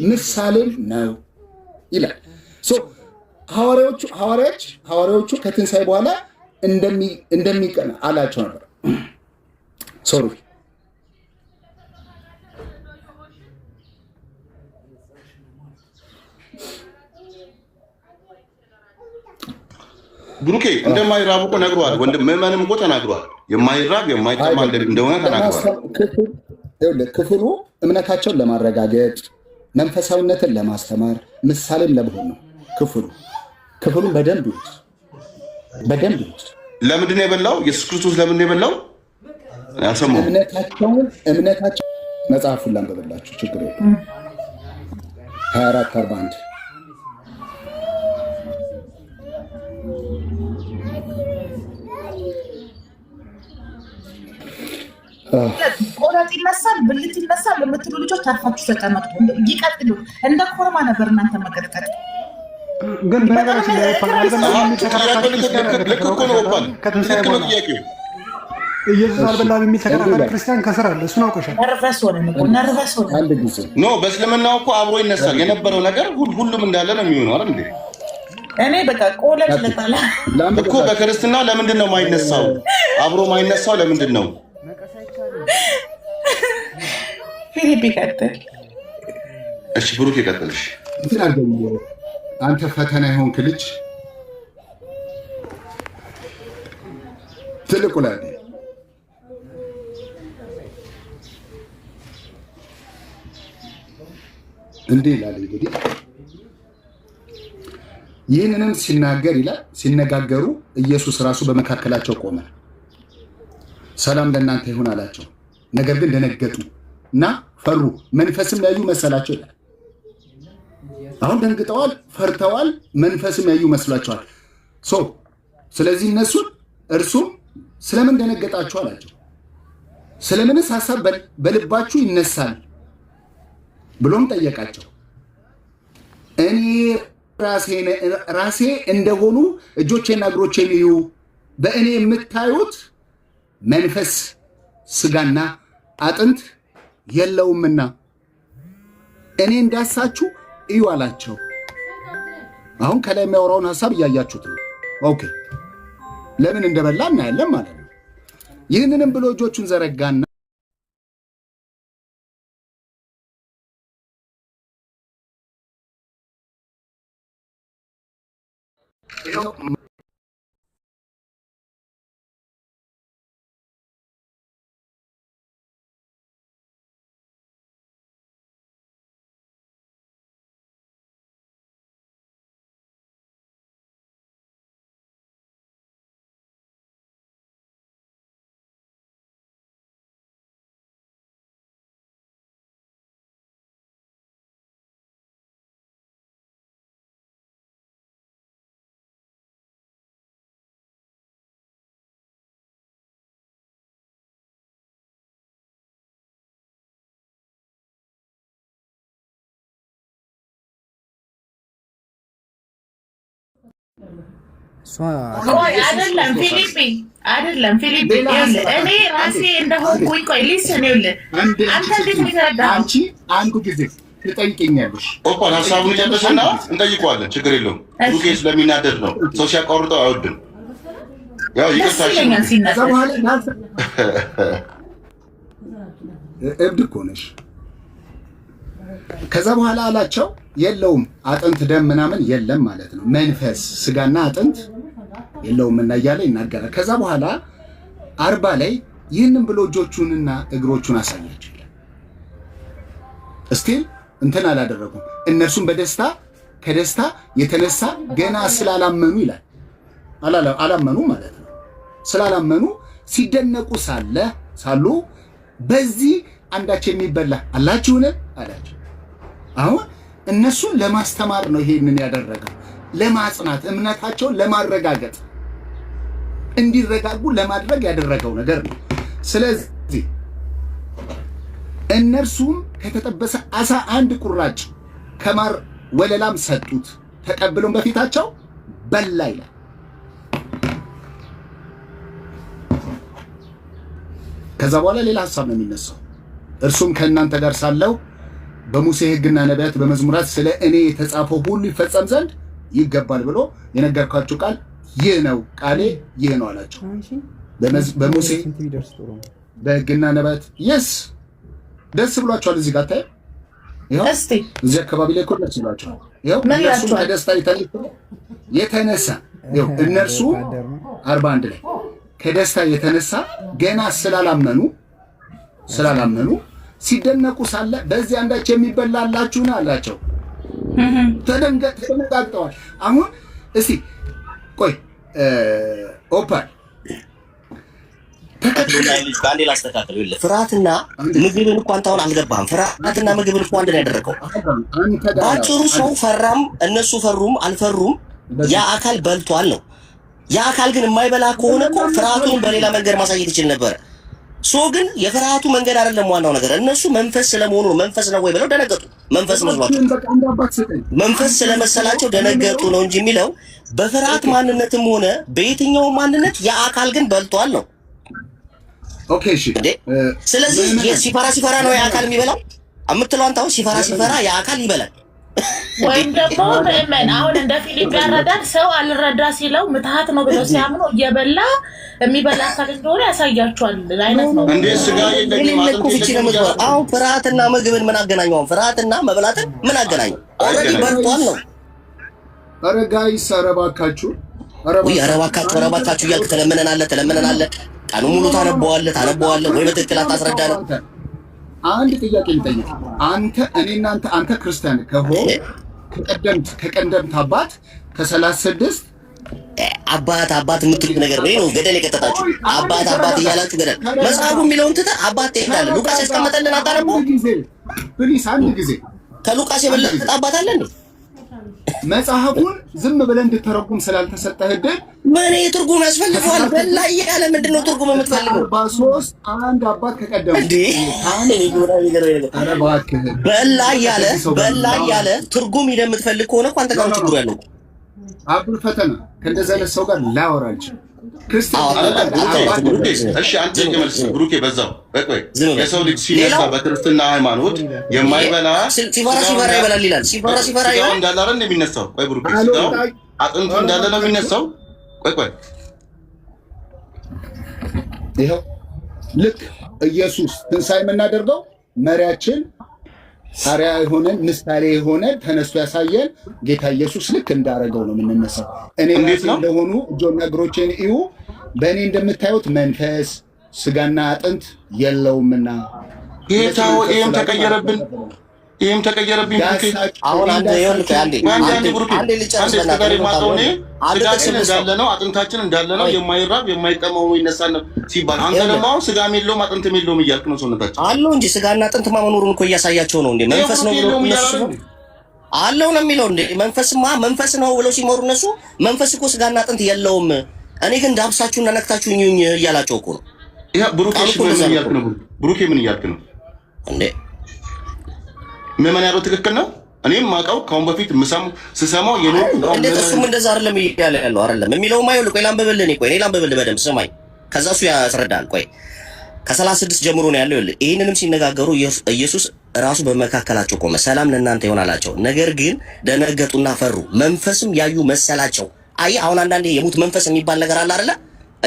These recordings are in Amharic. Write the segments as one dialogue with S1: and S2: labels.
S1: ምሳሌም ነው ይላል። ሐዋርያዎቹ ከትንሣኤ በኋላ እንደሚቀና አላቸው ነበር። ሶሪ
S2: ብሩኬ እንደማይራብ እኮ ነግሯል። ወንድም ምዕመንም እኮ ተናግሯል። የማይራብ የማይጠማ እንደሆነ ተናግሯል።
S1: ክፍሉ እምነታቸውን ለማረጋገጥ መንፈሳዊነትን ለማስተማር ምሳሌም ለመሆን ነው። ክፍሉን በደንብ ይዩት።
S2: ለምንድን ነው የበላው? ኢየሱስ ክርስቶስ ለምንድን ነው የበላው? ያሰማው
S1: እምነታቸው መጽሐፉን ላንብብላችሁ፣ ችግር የለም። 24:41
S3: ቆራጥ ይነሳል፣ ብልት ይነሳል ለምትሉ ልጆች ታርፋችሁ ተቀመጡ። ይቀጥሉ። እንደ ኮርማ ነበር እናንተ መቀጥቀጥ።
S4: ግን በነገራችን ላይ ኢየሱስ አልበላም የሚል ተከራካሪ ክርስቲያን ከስር አለ። እሱን አውቀሻል።
S3: ነርቨስ ሆነ።
S1: ኖ
S2: በእስልምናው እኮ አብሮ ይነሳል። የነበረው ነገር ሁሉም እንዳለ ነው የሚሆነው አይደል እንዴ?
S3: እኔ በቃ ቆለጥ ለታላ
S2: እኮ በክርስትና ለምንድን ነው ማይነሳው? አብሮ ማይነሳው ለምንድን ነው?
S3: ፊሊፕ ይቀጥል።
S2: እሺ ብሩክ ይቀጥልሽ።
S1: አንተ ፈተና የሆንክ ልጅ ትልቁ ላይ እንዲህ ይላል። እንግዲህ ይህንንም ሲናገር ይላል ሲነጋገሩ ኢየሱስ ራሱ በመካከላቸው ቆመ፣ ሰላም ለእናንተ ይሁን አላቸው። ነገር ግን ደነገጡ እና ፈሩ፣ መንፈስም ያዩ መሰላቸው ይላል። አሁን ደንግጠዋል፣ ፈርተዋል፣ መንፈስም ያዩ መስሏቸዋል። ስለዚህ እርሱም ስለምን ደነገጣችሁ አላቸው። ስለምንስ ሐሳብ በልባችሁ ይነሳል ብሎም ጠየቃቸው። እኔ ራሴ እንደሆኑ እጆቼና እግሮቼን እዩ፣ በእኔ የምታዩት መንፈስ ስጋና አጥንት የለውምና እኔ እንዳሳችሁ እዩ አላቸው። አሁን ከላይ የሚያወራውን ሐሳብ እያያችሁት ነው። ኦኬ፣ ለምን እንደበላ እናያለን ማለት ነው። ይህንንም ብሎ እጆቹን ዘረጋና
S3: አይደለም ፊሊፒ እኔ ራሴ እንደሆንኩኝ ቆይ ሊስን ይኸውልህ አንተ እንዴት ነው
S1: አንቺ አንዱ ጊዜ ትጠይቀኛለሽ።
S2: ኦፓል ሐሳቡን ጨርሰና እንጠይቀዋለን። ችግር የለውም። ሩኬ ስለሚናደድ ነው። ሰው ሲያቋርጠው አይወድም። ያው ይቅርታሽ
S1: ከዛ በኋላ እብድ እኮ ነሽ። ከዛ በኋላ አላቸው የለውም አጥንት ደም ምናምን የለም ማለት ነው። መንፈስ ስጋና አጥንት የለውም እና እያለ ይናገራል። ከዛ በኋላ 40 ላይ ይህንን ብሎ እጆቹንና እግሮቹን አሳያቸው ይላል። እስቲል እንትን አላደረጉም። እነርሱም ከደስታ የተነሳ ገና ስላላመኑ ይላል አላመኑ ማለት ነው። ስላላመኑ ሲደነቁ ሳሉ በዚህ አንዳች የሚበላ አላችሁን አላቸው። አሁን እነሱን ለማስተማር ነው ይሄንን ያደረገው፣ ለማጽናት እምነታቸውን ለማረጋገጥ እንዲረጋጉ ለማድረግ ያደረገው ነገር ነው። ስለዚህ እነርሱም ከተጠበሰ አሳ አንድ ቁራጭ ከማር ወለላም ሰጡት፣ ተቀብሎም በፊታቸው በላ ይላል። ከዛ በኋላ ሌላ ሐሳብ ነው የሚነሳው። እርሱም ከእናንተ ጋር ሳለሁ በሙሴ ሕግና ነቢያት በመዝሙራት ስለ እኔ የተጻፈው ሁሉ ይፈጸም ዘንድ ይገባል ብሎ የነገርኳችሁ ቃል ይህ ነው፣ ቃሌ ይህ ነው አላቸው። በሙሴ በሕግና ነቢያት የስ ደስ ብሏቸዋል። እዚህ ጋር ታየ ይኸው እዚህ አካባቢ ላይ እኮ ደስ ብሏቸዋል። ይኸው እነርሱ ከደስታ የተነሳ ይኸው እነርሱ 41 ላይ ከደስታ የተነሳ ገና ስላላመኑ ሲደነቁ ሳለ በዚህ አንዳች የሚበላላችሁ ነው አላቸው። ተደነጋግጠዋል። አሁን እስቲ ቆይ ኦፓል
S5: ባንዴ ላስተካክል። ይኸውልህ ፍርሃትና ምግብን እኮ አንተ አሁን አልገባህም። ፍርሃትና ምግብን እኮ አንድ ነው ያደረገው። ባጭሩ ሰው ፈራም እነሱ ፈሩም አልፈሩም ያ አካል በልቷል ነው። ያ አካል ግን የማይበላ ከሆነ እኮ ፍርሃቱን በሌላ መንገድ ማሳየት ይችል ነበር። ሶ ግን የፍርሃቱ መንገድ አይደለም ዋናው ነገር። እነሱ መንፈስ ስለመሆኑ መንፈስ ነው ወይ ብለው ደነገጡ። መንፈስ መስሏቸው መንፈስ ስለመሰላቸው ደነገጡ ነው እንጂ የሚለው በፍርሃት ማንነትም ሆነ በየትኛው ማንነት ያ አካል ግን በልቷል ነው።
S1: ኦኬ እሺ።
S5: ስለዚህ ሲፈራ ነው ያ አካል የሚበላው የምትለው አንተ አሁን ሲፈራ ያ አካል ይበላል።
S3: ወይም ደግሞ በእመን አሁን እንደ ፊሊፕ ያረዳል ሰው አልረዳ ሲለው ምትሃት ነው ብለው ሲያምኑ እየበላ የሚበላ አካል እንደሆነ ያሳያቸዋል አይነት ነው።
S2: እንዴ ስጋ
S5: አሁን ፍርሃትና ምግብን ምን አገናኘው? ፍርሃትና መብላትን ምን አገናኘው? ኦልሬዲ በልቷል ነው።
S1: ኧረ ጋይስ ኧረ እባካችሁ
S5: እያልክ ተለምነናለ ቀኑ ሙሉ ታነበዋለህ ወይ በትክክል አታስረዳንም።
S1: አንድ ጥያቄ ልጠይቅ። አንተ ክርስቲያን ከሆነ ከቀደምት አባት ከ36
S5: አባት የምትሉት ነገር ነው ገደል የከተታችሁ አባት እያላችሁ ገደል መጽሐፉ የሚለውን ትተህ አባት ትሄዳለህ። ሉቃስ ያስቀመጠልን አታነበው
S1: ፕሊስ አንድ ጊዜ
S5: ከሉቃስ የበለጠ አባት አለ እንዴ?
S1: መጽሐፉን ዝም ብለን እንድተረጉም ስላልተሰጠህ እድል
S5: ምን ትርጉም ያስፈልገዋል? በላ እያለ ምንድን ነው ትርጉም የምትፈልገው?
S1: በሶስት አንድ አባት ከቀደሙ
S5: በላ እያለ ትርጉም ሄደህ የምትፈልግ ከሆነ እኮ አንተ ጋር ችግሩ ያለው
S1: አብዱል ፈተና ከእንደዚህ አይነት ሰው ጋር ላወራ አልችልም።
S2: ብሩኬ በዛው የሰው ልጅ ሲነሳ በክርስትና ሃይማኖት የማይበላ
S5: ሲፈራ ይበላል ይላል። ሲፈራ
S2: እንዳለ አይደል የሚነሳው? ቆይ ብሩኬ ስጋው አጥንቱ እንዳለ ነው የሚነሳው። ቆይ
S1: ይኸው ልክ ኢየሱስ ትንሣኤ የምናደርገው መሪያችን አርያ የሆነን ምሳሌ የሆነን ተነስቶ ያሳየን ጌታ ኢየሱስ ልክ እንዳረገው ነው የምንነሳው። እኔ እንደሆኑ እጆና እግሮቼን እዩ፣ በእኔ እንደምታዩት መንፈስ ስጋና አጥንት የለውምና
S2: ጌታው ይሄም ተቀየረብን።
S5: አሁን አንተ
S2: ስጋችን እንዳለ ነው፣ አጥንታችን እንዳለ ነው፣ የማይራብ የማይጠማው ይነሳል ሲባል አንተ ደግሞ አሁን ስጋም የለውም አጥንትም የለውም እያልክ ነው። ሰውነታችን
S5: አለው እንጂ ስጋና አጥንት መኖሩን እኮ እያሳያቸው ነው እንዴ። መንፈስ ነው ብለው እነሱ አለው ነው የሚለው እንዴ። መንፈስ ነው ብለው ሲመሩ እነሱ መንፈስ እኮ ስጋና አጥንት የለውም፣ እኔ ግን ዳብሳችሁና ነክታችሁኝ እያላቸው እኮ ነው።
S2: ይሄ ብሩኬ ምን እያልክ ነው
S5: እንዴ?
S2: ምን ያለው ትክክል ነው። እኔም ማውቀው ከአሁን በፊት ስሰማው
S5: እንዴት እሱም እንደዛ አይደለም እያለ ያለው አይደለም የሚለው ማይሉ ቆይ ላንብብልህ በደምብ ስማኝ፣ ከዛ እሱ ያስረዳል። ቆይ ከ36 ጀምሮ ነው ያለው። ይሄንንም ሲነጋገሩ ኢየሱስ ራሱ በመካከላቸው ቆመ፣ ሰላም ለእናንተ ይሆን አላቸው። ነገር ግን ደነገጡና ፈሩ፣ መንፈስም ያዩ መሰላቸው። አይ አሁን አንዳንዴ የሙት መንፈስ የሚባል ነገር አለ አይደለ?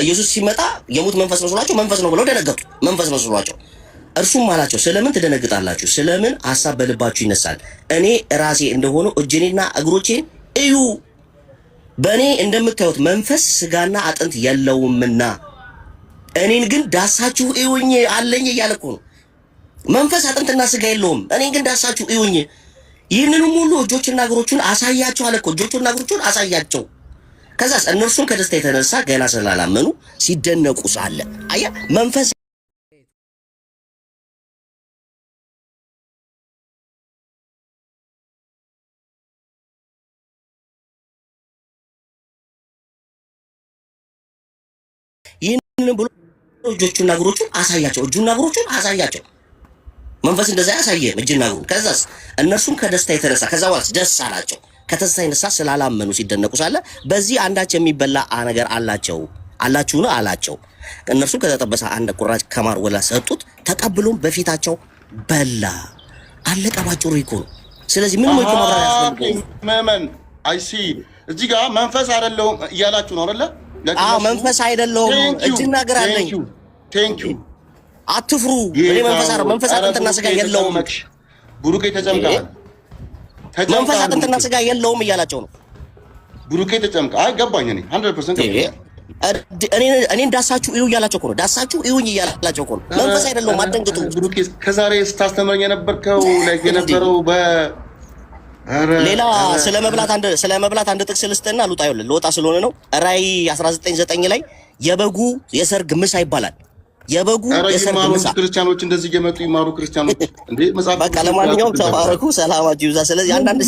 S5: ኢየሱስ ሲመጣ የሙት መንፈስ መስሏቸው መንፈስ ነው ብለው ደነገጡ፣ መንፈስ መስሏቸው። እርሱም አላቸው ስለምን ትደነግጣላችሁ? ስለምን ሐሳብ በልባችሁ ይነሳል? እኔ ራሴ እንደሆነ እጄንና እግሮቼን እዩ። በእኔ እንደምታዩት መንፈስ ስጋና አጥንት የለውምና እኔን ግን ዳሳችሁ እዩኝ አለኝ እያለ እኮ ነው። መንፈስ አጥንትና ስጋ የለውም፣ እኔን ግን ዳሳችሁ እዩኝ። ይህንንም ሁሉ እጆችና እግሮቹን አሳያቸው አለ እኮ። እጆቹና እግሮቹን አሳያቸው። ከዛስ እነርሱም ከደስታ የተነሳ ገና ስላላመኑ ሲደነቁ ሳለ አያ መንፈስ ይህንን ብሎ እጆቹና እግሮቹን አሳያቸው። እጁና እግሮቹን አሳያቸው። መንፈስ እንደዛ ያሳየም እጅና እግሩ። ከዛስ እነርሱም ከደስታ የተነሳ ከዛ በኋላ ደስ አላቸው። ከደስታ የተነሳ ስላላመኑ ሲደነቁ ሳለ በዚህ አንዳች የሚበላ ነገር አላችሁን አላቸው። እነርሱም ከተጠበሰ አንድ ቁራጭ ከማር ወላ ሰጡት። ተቀብሎም በፊታቸው በላ። አለቀ ባጭሩ እኮ ነው። ስለዚህ ምንም እኮ ማብራሪያ ያስፈልገው
S2: መመን አይሲ እዚህ ጋር መንፈስ አይደለሁም እያላችሁ ነው አይደለ?
S5: አዎ መንፈስ አይደለሁም እጅና እግር አለኝ።
S2: ቴንክ ዩ
S5: አትፍሩ። እኔ መንፈስ አጥንትና ስጋ የለውም።
S2: ብሩኬ ተጨምቀሃል።
S5: መንፈስ አጥንትና ስጋ የለውም እያላቸው ነው።
S2: ብሩኬ ተጨምቀ አይ ገባኝ። እኔ 100%
S5: እኔ ዳሳችሁ እዩ እያላቸው እኮ ነው። ዳሳችሁ እዩኝ እያላቸው እኮ ነው። መንፈስ አይደለሁም አትደንግጡ።
S2: ብሩኬ ከዛሬ ስታስተምረኝ የነበርከው ላይ የነበረው
S5: ሌላ ስለመብላት አንድ ጥቅስ ልስጥና ልውጣ። ይኸውልህ ልወጣ ስለሆነ ነው። ራዕይ 19:9 ላይ የበጉ የሰርግ ምሳ ይባላል። የበጉ የሰርግ ምሳ
S2: ክርስቲያኖች እንደዚህ እየመጡ ይማሩ ክርስቲያኖች እንዴ መጽሐፍ።
S5: በቃ ለማንኛውም ተባረኩ፣ ሰላማችሁ ይብዛ። ስለዚህ አንዳንድ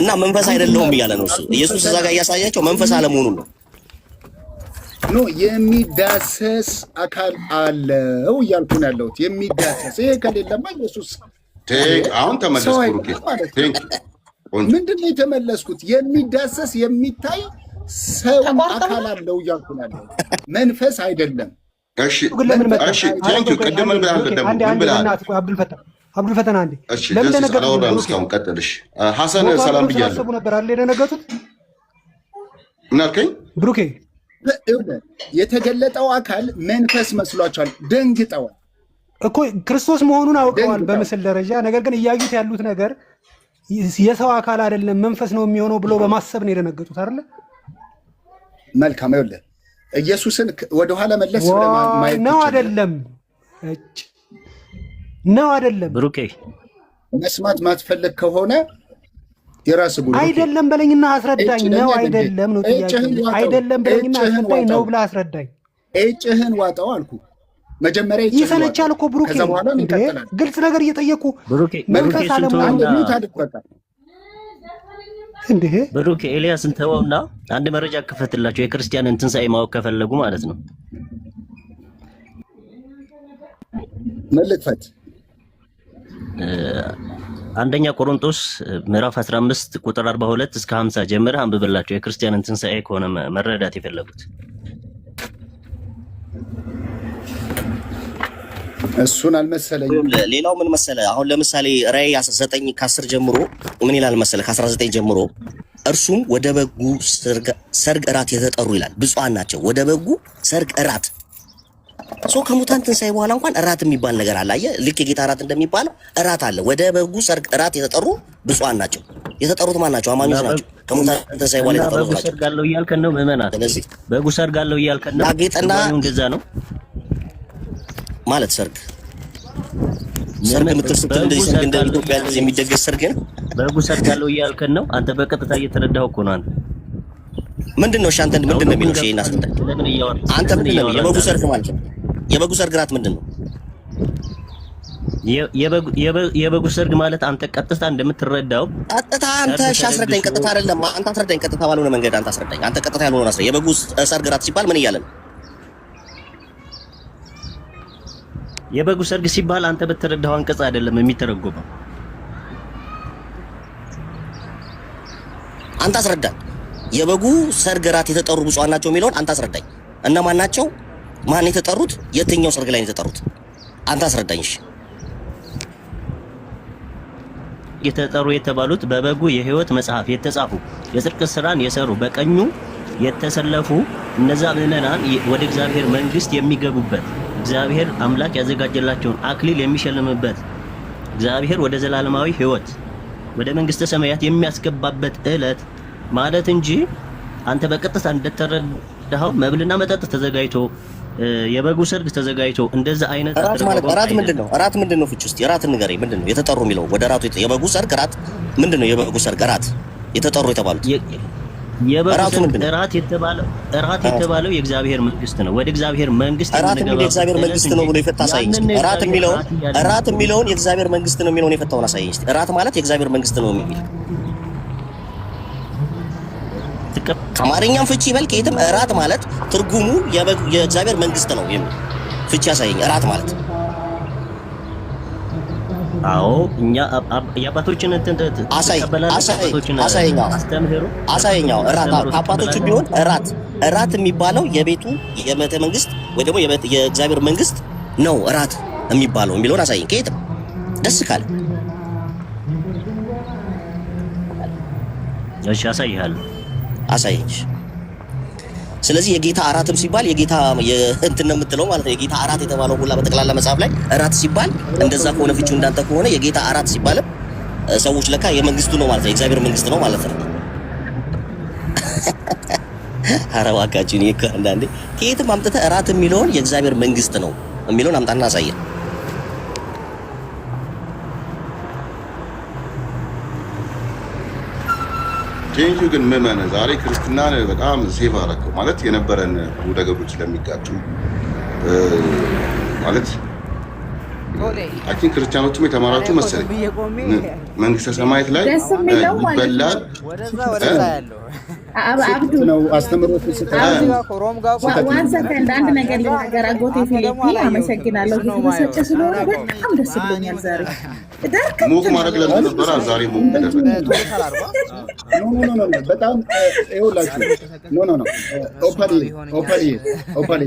S5: እና መንፈስ አይደለሁም እያለ ነው እሱ። ኢየሱስ እዛ ጋር እያሳያቸው መንፈስ አለመሆኑን ነው።
S1: ኖ የሚዳሰስ አካል አለው እያልኩ ነው ያለሁት። የሚዳሰስ ይሄ ከሌለማ ኢየሱስ
S2: አሁን ተመለስኩ።
S1: ምንድን ነው የተመለስኩት? የሚዳሰስ የሚታይ ሰው አካል አለው እያልኩ ነው ያለሁት። መንፈስ አይደለም።
S2: እሺ እሺ ቴንክ ዩ። ቅድም ምን ብለሃል? ምን ብለሃል?
S4: አብዱልፈተን አንዴ
S2: ለምን ደነገጥኩ? እስካሁን ቀጥልሽ። ሐሰን ሰላም ብያለሁ
S4: ነበር አይደል? የደነገጡት
S2: ምን አልከኝ?
S4: ብሩኬ
S1: የተገለጠው አካል መንፈስ መስሏቸዋል፣ ደንግጠዋል
S4: እኮ ክርስቶስ መሆኑን አውቀዋል በምስል ደረጃ። ነገር ግን እያዩት ያሉት ነገር የሰው አካል አይደለም መንፈስ ነው የሚሆነው ብሎ በማሰብ ነው የደነገጡት አይደለ?
S1: መልካም ይኸውልህ ኢየሱስን ወደኋላ መለስ ማየት
S4: ነው አይደለም? ነው አይደለም?
S6: ብሩኬ
S1: መስማት ማትፈልግ ከሆነ የራስ ጉዳይ
S4: አይደለም በለኝና አስረዳኝ። ነው አይደለም ነው ጥያቄ። አይደለም በለኝና አስረዳኝ ነው ብለህ አስረዳኝ።
S1: እጭህን ዋጣው አልኩ። መጀመሪያ
S4: ይሰለቻል እኮ ብሩኬ። ግልጽ ነገር እየጠየቁ መንፈስ አለመሆኑን እንዴ
S6: ብሩኬ ኤልያስን ተወውና አንድ መረጃ ክፈትላቸው። የክርስቲያንን ትንሣኤ ማወቅ ከፈለጉ ማለት ነው።
S1: መልክፈት
S6: አንደኛ ቆሮንቶስ ምዕራፍ 15 ቁጥር 42 እስከ 50 ጀምረህ አንብብላቸው። የክርስቲያንን ትንሣኤ ከሆነ መረዳት የፈለጉት
S1: እሱን አልመሰለኝም።
S5: ሌላው ምን መሰለ? አሁን ለምሳሌ ራዕይ 9 ከ10 ጀምሮ ምን ይላል መሰለ? ከ19 ጀምሮ እርሱም ወደ በጉ ሰርግ እራት የተጠሩ ይላል። ብፁዓን ናቸው ወደ በጉ ሰርግ እራት። ከሙታን ትንሣኤ በኋላ እንኳን እራት የሚባል ነገር አለ። አየህ፣ ልክ የጌታ እራት እንደሚባለው እራት አለ። ወደ በጉ ሰርግ እራት የተጠሩ ብፁዓን ናቸው። የተጠሩት ማን ናቸው? አማኞች ናቸው። ከሙታን ትንሣኤ በኋላ የተጠሩት ናቸው።
S6: ሰርግ አለው እያልከን ነው ምዕመናት? ስለዚህ በጉ ሰርግ አለው እያልከን ነው።
S5: ጌጠና
S6: እንደዛ ነው
S5: ማለት ሰርግ ምትል ስትል እንደዚህ ሰርግ እንደ ኢትዮጵያ እንደዚህ የሚደገስ ሰርግ ነው።
S6: በጉ ሰርግ አለው እያልከን ነው። አንተ በቀጥታ እየተረዳኸው እኮ ነው። አንተ
S5: ምንድነው? እሺ አንተ ምንድነው የሚለው? እሺ እናስረዳ። አንተ ምንድነው? የበጉ ሰርግ ማለት ነው። የበጉ ሰርግ እራት ምንድነው?
S6: የበጉ ሰርግ ማለት አንተ ቀጥታ እንደምትረዳው
S5: ቀጥታ አንተ እሺ አስረዳኝ። ቀጥታ አይደለም አንተ አስረዳኝ። ቀጥታ ባልሆነ መንገድ አንተ አስረዳኝ። አንተ ቀጥታ ያልሆነ አስረዳኝ። የበጉ ሰርግ እራት ሲባል ምን እያለ ነው? የበጉ ሰርግ ሲባል አንተ በተረዳው አንቀጽ አይደለም የሚተረጎመው። አንተ አስረዳኝ። የበጉ ሰርግ እራት የተጠሩ ብፁዓን ናቸው የሚለውን አንተ አስረዳኝ። እነማን ናቸው? ማን የተጠሩት? የትኛው ሰርግ ላይ የተጠሩት? አንተ አስረዳኝ። እሺ የተጠሩ የተባሉት በበጉ የሕይወት መጽሐፍ የተጻፉ የጽድቅ ስራን የሰሩ በቀኙ የተሰለፉ እነዛ ምዕመናን ወደ እግዚአብሔር መንግሥት የሚገቡበት እግዚአብሔር አምላክ ያዘጋጀላቸውን አክሊል የሚሸልምበት እግዚአብሔር ወደ ዘላለማዊ ሕይወት ወደ መንግሥተ ሰማያት የሚያስገባበት ዕለት ማለት እንጂ አንተ በቀጥታ እንደተረዳኸው መብልና መጠጥ ተዘጋጅቶ የበጉ ሰርግ ተዘጋጅቶ እንደዛ አይነት እራት ምንድነው? እራት ምንድነው? ፍቺ ውስጥ እራት ንገረኝ። ምንድነው የተጠሩ የሚለው? ወደ እራቱ የበጉ ሰርግ እራት ምንድነው? የበጉ ሰርግ እራት የተጠሩ የተባሉት
S6: የበራቱ እራት የተባለው የእግዚአብሔር መንግስት ነው። ወደ እግዚአብሔር መንግስት
S5: እራት የሚለው የእግዚአብሔር መንግስት ነው ብሎ የፈታ ሳይኝ እራት የሚለውን የእግዚአብሔር መንግስት ነው የሚለውን የፈታውን አሳየኝ እስቲ። እራት ማለት የእግዚአብሔር መንግስት ነው የሚል አማርኛም ፍቺ ይበል ከየትም እራት ማለት ትርጉሙ የእግዚአብሔር መንግስት ነው የሚል ፍቺ አሳየኝ። እራት ማለት
S6: አዎ እኛ የአባቶችን
S5: አሳየኛው እራት አባቶቹ ቢሆን እራት የሚባለው የቤቱ የቤተ መንግስት ወይ ደግሞ የእግዚአብሔር መንግስት ነው እራት የሚባለው የሚለውን አሳየኝ። ከየትም ደስ ካለ
S6: እሺ አሳይሃለሁ።
S5: አሳይኝ። ስለዚህ የጌታ እራትም ሲባል የጌታ እንትን ነው የምትለው ማለት ነው። የጌታ እራት የተባለው ሁላ በጠቅላላ መጽሐፍ ላይ እራት ሲባል እንደዛ ከሆነ ፍቺው እንዳንተ ከሆነ የጌታ እራት ሲባልም ሰዎች ለካ የመንግስቱ ነው ማለት ነው። የእግዚአብሔር መንግስት ነው ማለት ነው። ኧረ እባካችሁ እኔ እኮ አንዳንዴ ከየትም አምጥተህ እራት የሚለውን የእግዚአብሔር መንግስት ነው የሚለውን አምጣና አሳየን።
S2: ቴንኪው ግን ምመነ ዛሬ ክርስትናን በጣም ሴፍ አደረገው ማለት የነበረን ነገሮች ስለሚጋጩ ማለት አይ ቲንክ ክርስቲያኖችም የተማራችሁ መሰለኝ መንግስተ ሰማያት ላይ ይበላል
S1: አብዱ ነው አስተምሮት
S3: አንድ ነገር ልናገር። አጎቴ ፊሊፒ አመሰግናለሁ። ጊዜ ስለሆነ በጣም ደስ ብሎኛል ዛሬ
S2: ሙክ ማድረግ ለምን ነበር ዛሬ ሙክ ተደረገ?
S1: ኖ በጣም ይኸውላችሁ ኖ ኦፓሊ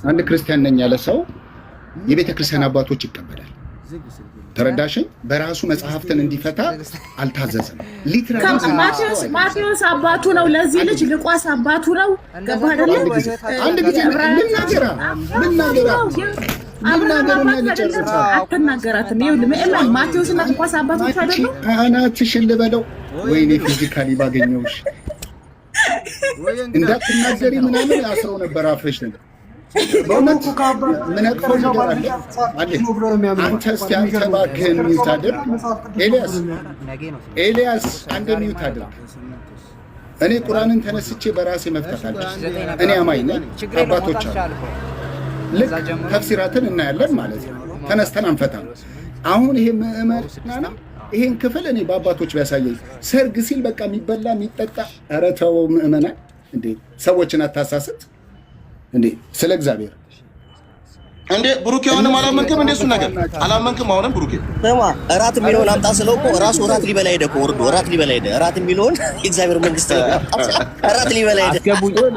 S1: አንድ ክርስቲያን ነኝ ያለ ሰው የቤተ ክርስቲያን አባቶች ይቀበላል። ተረዳሽኝ? በራሱ መጽሐፍትን እንዲፈታ አልታዘዘም። ሊትራሊ
S3: ማቴዎስ አባቱ ነው፣ ለዚህ ልጅ ልቋስ አባቱ ነው። ገባህ አይደል?
S1: አንድ ጊዜ ልናገራ
S3: አትናገራትም። ይኸውልህ ምእመን ማቴዎስና ልቋስ አባቶች አይደሉ?
S1: አናትሽን ልበለው። ወይኔ ፊዚካሊ ባገኘውሽ እንዳትናገሪ ምናምን አስረው ነበር አፍረሽ ነበር። በእውነት ምን አቅፈው ነገር አለ አንተ እስኪ አንተ እባክህን ሚውት አድርግ። ኤልያስ አንተ ሚውት አድርግ። እኔ ቁርአንን ተነስቼ በራሴ መፍታት አልችልም። እኔ አማኝ ነኝ፣ አባቶች አሉ። ልክ ተፍሲራትን እናያለን ማለት ነው። ተነስተን አንፈታም። አሁን ይሄ ምእመናን ይሄን ክፍል እኔ በአባቶች ቢያሳየኝ ሰርግ ሲል በቃ የሚበላ የሚጠጣ ኧረ ተው ምእመናን እንዴ! ሰዎችን አታሳስት እንዴ! ስለ እግዚአብሔር
S2: እንዴ ብሩኬ አሁንም አላመንክም? እንዴ እሱ ነገር አላመንክም? አሁንም ብሩኬ
S5: ስማ፣ እራት የሚለውን አምጣ ስለው እኮ ራሱ እራት ሊበላ ሄደ እኮ ወርዶ እራት ሊበላ ሄደ። እራት የሚለውን የእግዚአብሔር መንግስት እራት ሊበላ ሄደ።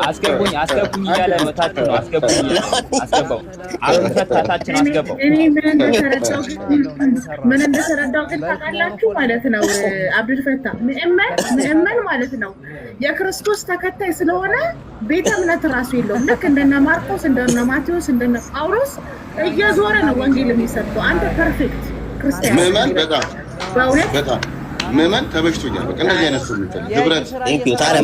S7: አስገቡኝ እያለ ነው። ታች ነው አስገባው። አሁን ፈታታችን አስገባው።
S3: እኔ ምን እንደተረዳው ግን ታውቃላችሁ ማለት ነው። አብዱል ፈታ ምእመን ማለት ነው የክርስቶስ ተከታይ ስለሆነ ቤተ እምነት ራሱ የለውም። ልክ እንደነ ማርቆስ እንደነ ማቴዎስ እንደነ ጳውሎስ እየዞረ ነው ወንጌል የሚሰብከው። አንተ ፐርፌክት ክርስቲያን
S2: ምእመን በጣም ምእመን ተበሽቶኛል። በቃ እንደዚህ አይነት ሰው የሚፈልግ ህብረት
S5: ታዲያ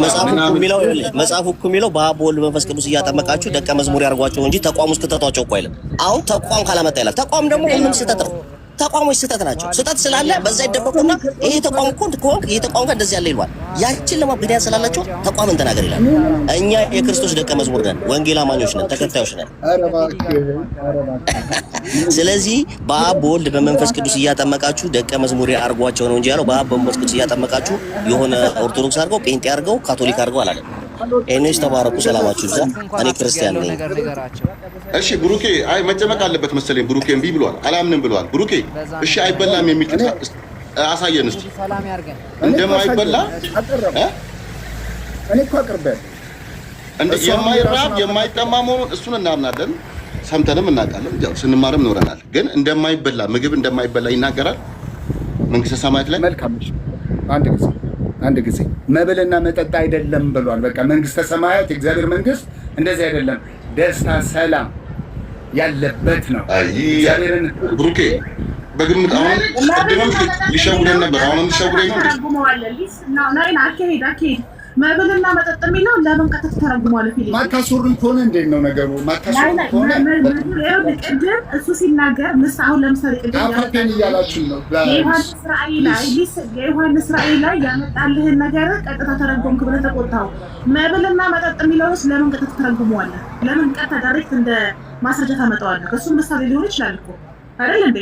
S5: መጽሐፉ እኮ የሚለው በአብ በወልድ በመንፈስ ቅዱስ እያጠመቃችሁ ደቀ መዝሙር ያርጓቸው እንጂ ተቋም ውስጥ ከተቷቸው እኮ አይልም። አሁን ተቋም ካላመጣ ይላል። ተቋም ደግሞ ሁሉም ስህተት ነው። ተቋሞች ስህተት ናቸው። ስህተት ስላለ በዛ ይደበቁና ይሄ ተቋም እኮ ከሆንክ ይሄ ተቋም ጋር እንደዚህ ያለ ይሏል። ያችን ለማብዳያ ስላላቸው ተቋምን ተናገር ይላል። እኛ የክርስቶስ ደቀ መዝሙር ነን፣ ወንጌል አማኞች ነን፣ ተከታዮች ነን። ስለዚህ በአብ በወልድ በመንፈስ ቅዱስ እያጠመቃችሁ ደቀ መዝሙር አድርጓቸው ነው እንጂ ያለው በአብ በመንፈስ ቅዱስ እያጠመቃችሁ የሆነ ኦርቶዶክስ አድርገው ጴንጤ አድርገው ካቶሊክ አድርገው አላለም። እኔስ ተባረኩ፣ ሰላማችሁ ይብዛ። እኔ ክርስቲያን ነኝ።
S2: እሺ ብሩኬ፣ አይ መጨመቅ አለበት መሰለኝ። ብሩኬ እምቢ ብሏል፣ አላምንም ብሏል። ብሩኬ እሺ አይበላም የሚል አሳየን እስቲ እንደማይበላ
S1: እኔ እኮ አቅርቤያለሁ።
S2: የማይራብ የማይጠማ መሆኑን እሱን እናምናለን፣ ሰምተንም እናውቃለን፣ ያው ስንማርም ኖረናል። ግን እንደማይበላ ምግብ እንደማይበላ ይናገራል መንግስተ ሰማያት ላይ።
S1: መልካም አንድ ጊዜ መብልና መጠጥ አይደለም ብሏል። በቃ መንግስተ ሰማያት የእግዚአብሔር መንግስት እንደዚህ አይደለም፣ ደስታ ሰላም ያለበት ነው። እግዚአብሔርን
S2: ብሩኬ በግምት አሁን ቀድመም ሊሸውደን ነበር። አሁንም ሊሸውደን ነው።
S3: መብልና መጠጥ የሚለው ለምን ቀጥታ ተረጉሟል? ፊልም
S1: ማታሱርን ከሆነ እንዴት ነው ነገሩ? ማታሱርን ከሆነ
S3: ቅድም እሱ ሲናገር አሁን ለምሳሌ ቅድም
S1: አፋቴን እያላችሁ ነው።
S3: የዮሐንስ ራእይ ላይ ያመጣልህን ነገር ቀጥታ ተረጎምክ ብለህ ተቆጣው። መብልና መጠጥ የሚለውስ ለምን ቀጥታ ተረጉሟል? ለምን ቀጥታ ዳይሬክት እንደ ማስረጃ ታመጣዋለህ? እሱም ምሳሌ ሊሆን ይችላል እኮ አይደል እንዴ?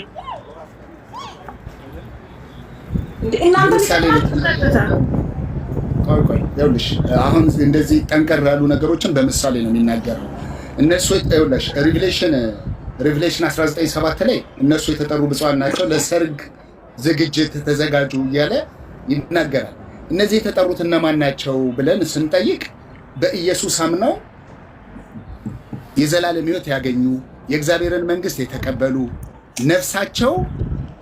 S3: እናንተ
S1: ቆይ ይኸውልሽ፣ አሁን እንደዚህ ጠንቀር ያሉ ነገሮችን በምሳሌ ነው የሚናገረው። እነሱ ይኸውልሽ ሪቪሌሽን 19:7 ላይ እነሱ የተጠሩ ብፁዓን ናቸው ለሰርግ ዝግጅት ተዘጋጁ እያለ ይናገራል። እነዚህ የተጠሩት እነማን ናቸው ብለን ስንጠይቅ በኢየሱስ አምነው የዘላለም ሕይወት ያገኙ የእግዚአብሔርን መንግስት የተቀበሉ ነፍሳቸው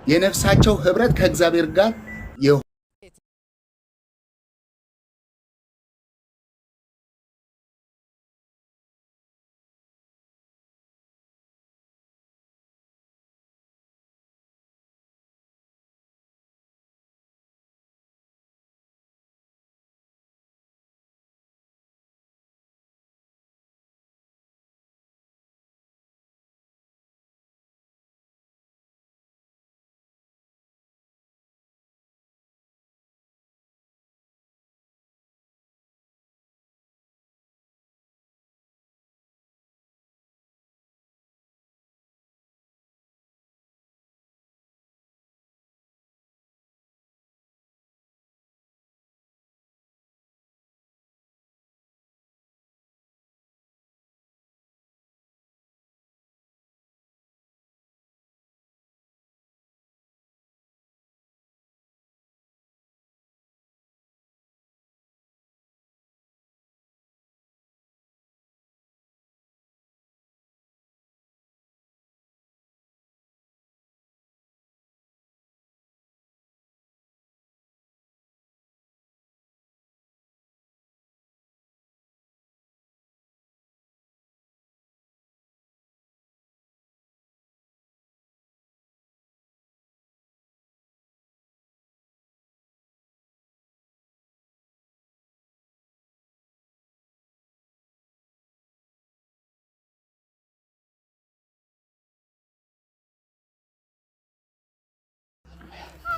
S1: የነፍሳቸው ህብረት ከእግዚአብሔር ጋር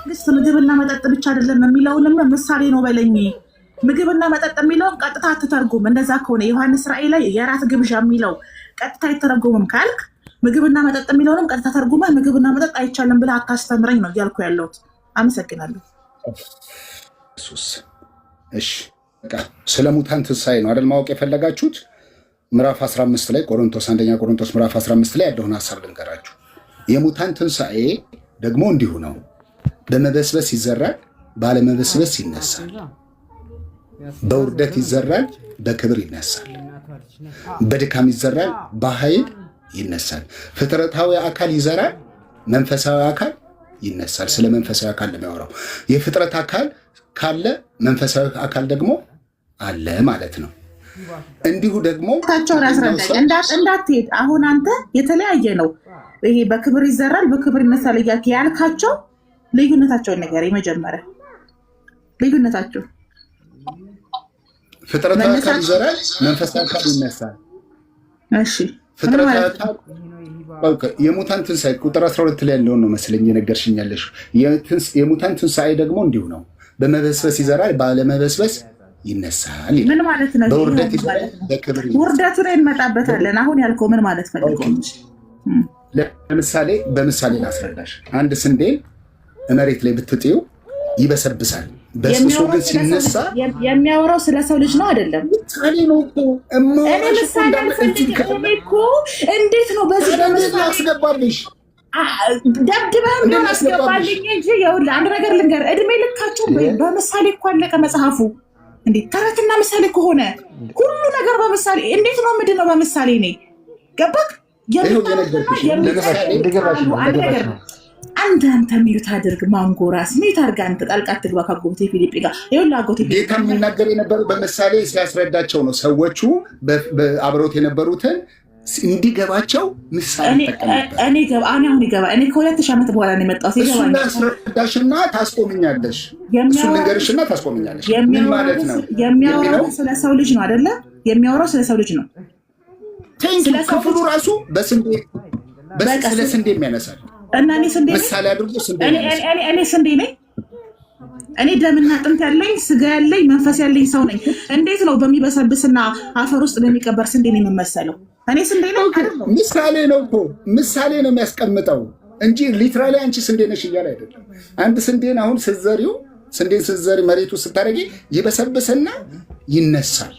S3: ግስት ምግብና መጠጥ ብቻ አይደለም የሚለውንም ምሳሌ ነው በለኝ። ምግብና መጠጥ የሚለውን ቀጥታ አትተርጉም። እንደዛ ከሆነ ዮሐንስ ራእይ ላይ የራት ግብዣ የሚለው ቀጥታ አይተረጎምም ካልክ ምግብና መጠጥ የሚለውንም ቀጥታ ተርጉመህ ምግብና መጠጥ አይቻልም ብለህ አታስተምረኝ ነው እያልኩ ያለሁት። አመሰግናለሁ።
S1: ኢየሱስ እሺ፣ በቃ ስለ ሙታን ትንሣኤ ነው አይደል ማወቅ የፈለጋችሁት? ምዕራፍ 15 ላይ አንደኛ ቆሮንቶስ ምዕራፍ 15 ላይ ያለውን ሐሳብ ልንገራችሁ። የሙታን ትንሣኤ ደግሞ እንዲሁ ነው። በመበስበስ ይዘራል፣ ባለመበስበስ ይነሳል። በውርደት ይዘራል፣ በክብር ይነሳል። በድካም ይዘራል፣ በኃይል ይነሳል። ፍጥረታዊ አካል ይዘራል፣ መንፈሳዊ አካል ይነሳል። ስለ መንፈሳዊ አካል ለሚያወራው የፍጥረት አካል ካለ መንፈሳዊ አካል ደግሞ አለ ማለት ነው። እንዲሁ ደግሞ
S3: ታቸውን ያስረዳኝ እንዳትሄድ። አሁን አንተ የተለያየ ነው ይሄ በክብር ይዘራል በክብር ይነሳል እያልክ ያልካቸው ልዩነታቸውን ነገር የመጀመሪያ ልዩነታቸው
S1: ፍጥረታዊ አካል ይዘራል፣ መንፈሳዊ አካል ይነሳል።
S3: እሺ
S1: ፍጥረታዊ አካል የሙታን ትንሣኤ ቁጥር 12 ላይ ያለውን ነው መስለኝ የነገርሽኛለሽ። የሙታን ትንሣኤ ደግሞ እንዲሁ ነው። በመበስበስ ይዘራል፣ ባለመበስበስ ይነሳል።
S3: ምን ማለት ነው?
S1: በውርደት ይዘራል፣ በክብር ይነሳል።
S3: ውርደቱ ላይ እንመጣበታለን። አሁን ያልከው ምን ማለት ፈልገው?
S1: ለምሳሌ በምሳሌ ላስረዳሽ። አንድ ስንዴ መሬት ላይ ብትጥዩ ይበሰብሳል። በስብሶ ግን ሲነሳ
S3: የሚያወራው ስለ ሰው ልጅ ነው አይደለም?
S1: ምሳሌ ነው እኮ
S3: እኔ ምሳሌ እኮ እንዴት ነው በዚህ በምሳሌ
S1: አስገባልሽ
S3: ደብድበህ ምን አስገባልኝ እንጂ ይኸውልህ አንድ ነገር ልንገርህ። እድሜ ልካቸው በምሳሌ እኮ አለቀ መጽሐፉ። እንዴ ተረትና ምሳሌ ከሆነ ሁሉ ነገር በምሳሌ እንዴት ነው ምንድነው በምሳሌ ነው? ገባክ? አንተ ሚዩት አድርግ። ማንጎራስ ሚዩት አድርግ። አንተ ጣልቃ አትግባ ከአጎቴ ፊሊጴ ጋር ይኸውልህ። አጎቴ
S1: ጌታ የሚናገር የነበረው በምሳሌ ሲያስረዳቸው ነው። ሰዎቹ አብረውት የነበሩትን እንዲገባቸው ምሳሌ
S3: እኔ አሁን ይገባ። እኔ ከ2000 ዓመት በኋላ ነው የመጣሁት።
S1: እሱን አስረዳሽና ታስቆምኛለሽ። እሱን ንገርሽና ታስቆምኛለሽ። ምን ማለት ነው?
S3: የሚያወራው ስለ ሰው ልጅ ነው አይደለ? የሚያወራው ስለ ሰው ልጅ ነው።
S1: ክፍሉ ራሱ ስለ ስንዴ የሚያነሳል
S3: እና እኔ ስንዴ
S1: ምሳሌ አድርጎ
S3: እኔ ስንዴ ነኝ። እኔ ደምና አጥንት ያለኝ ስጋ ያለኝ መንፈስ ያለኝ ሰው ነኝ። እንዴት ነው በሚበሰብስና አፈር ውስጥ በሚቀበር ስንዴ ነው የምመሰለው? እኔ ስንዴ ነኝ።
S1: ምሳሌ ነው እኮ ምሳሌ ነው የሚያስቀምጠው እንጂ ሊትራሊ አንቺ ስንዴ ነሽ እያለ አይደለም። አንድ ስንዴን አሁን ስንዴን ስትዘሪ መሬቱ ስታደርጊ ይበሰብስና ይነሳል፣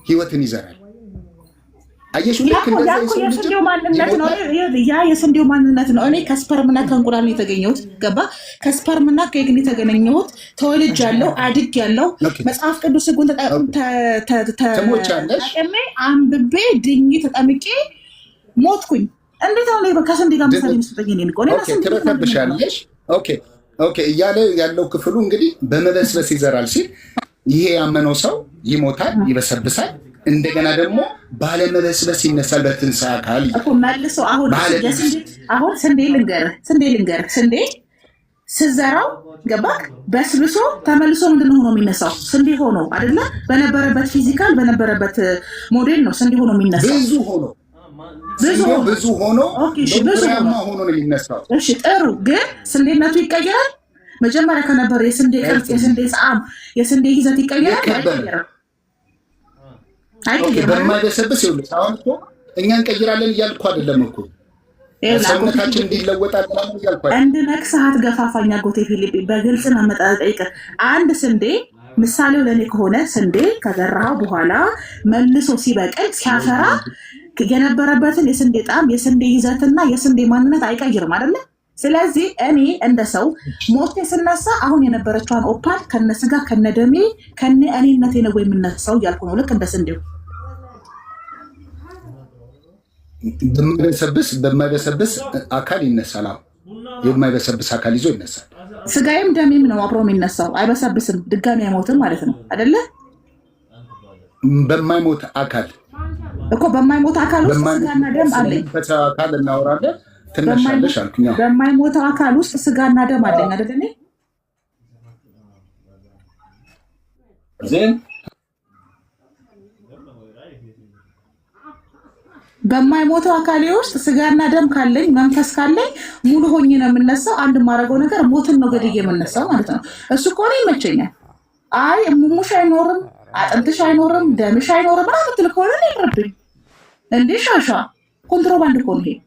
S1: ህይወትን ይዘራል።
S3: የስንዴው ማንነት ነው። ያ የስንዴው ማንነት ነው። እኔ ከስፐርምና ከእንቁላል የተገኘሁት ገባ። ከስፐርምና ከኤግን የተገኘሁት ተወልጃለሁ፣ አድጌያለሁ። መጽሐፍ ቅዱስ ህጉን ተጠቅሜ አንብቤ ድኜ ተጠምቄ ሞትኩኝ።
S8: እንዴት ነው ከስንዴ ጋር ምሳሌ መስጠኝ ነው የሚቆኔ
S1: ኦኬ ትረተብሻለሽ። ኦኬ እያለ ያለው ክፍሉ እንግዲህ በመበስበስ ይዘራል ሲል ይሄ ያመነው ሰው ይሞታል፣ ይበሰብሳል፣ እንደገና ደግሞ ባለመበስበስ ይነሳል በትንሣኤ አካል
S8: እኮ መልሶ አሁን ስንዴ ልንገርህ ስንዴ ስዘራው ገባክ በስብሶ ተመልሶ ምንድነው ሆኖ የሚነሳው? ስንዴ ሆኖ አይደለ? በነበረበት ፊዚካል በነበረበት ሞዴል ነው ስንዴ ሆኖ የሚነሳው።
S1: ብዙ ሆኖ ሆኖ ነው የሚነሳው።
S8: እሺ ጥሩ። ግን ስንዴነቱ ይቀየራል? መጀመሪያ ከነበረ የስንዴ ቅርጽ፣ የስንዴ ጣዕም፣ የስንዴ ይዘት ይቀየራል? አይቀየርም።
S1: በማይበሰብስ ይኸውልህ፣ አሁን እኮ እኛ እንቀይራለን እያልኩ አይደለም እኮ ሰውነታችን እንዲለወጣል እያልኩ
S8: እንድነቅስሃት ገፋፋኛ ጎቴ ፊሊፒ በግልጽ ነው መጠየቅ። አንድ ስንዴ ምሳሌው ለእኔ ከሆነ ስንዴ ከዘራኸው በኋላ መልሶ ሲበቅል ሲያፈራ የነበረበትን የስንዴ ጣዕም፣ የስንዴ ይዘትና የስንዴ ማንነት አይቀይርም አይደለ? ስለዚህ እኔ እንደ ሰው ሞቴ ስነሳ አሁን የነበረችዋን ኦፓል ከነስጋ ከነደሜ ከነ እኔነቴ ነው የምነሳው እያልኩ ነው። ልክ እንደ ስንዴው
S1: በማይበሰብስ አካል ይነሳል። የማይበሰብስ አካል ይዞ ይነሳል።
S8: ስጋዬም ደሜም ነው አብሮ የሚነሳው። አይበሰብስም፣ ድጋሚ አይሞትም ማለት ነው አይደለ?
S1: በማይሞት አካል
S8: እኮ በማይሞት አካል ውስጥ ስጋና ደም አለኝ።
S1: አካል እናወራለን። ትነሻለሽ አልኩኝ።
S8: በማይሞተው አካል ውስጥ ስጋና ደም አለኝ አይደል? እኔ በማይሞተው አካሌ ውስጥ ስጋና ደም ካለኝ መንፈስ ካለኝ ሙሉ ሆኜ ነው የምነሳው። አንድ የማደርገው ነገር ሞትን ነው ገድዬ የምነሳው ማለት ነው። እሱ ከሆነ ይመቸኛል። አይ ሙሙሽ አይኖርም፣ አጥንትሽ አይኖርም፣ ደምሽ አይኖርም ምናምን የምትል ከሆነ ይቅርብኝ። እንዴ ሻሻ ኮንትሮባንድ እኮ ነው ይሄ።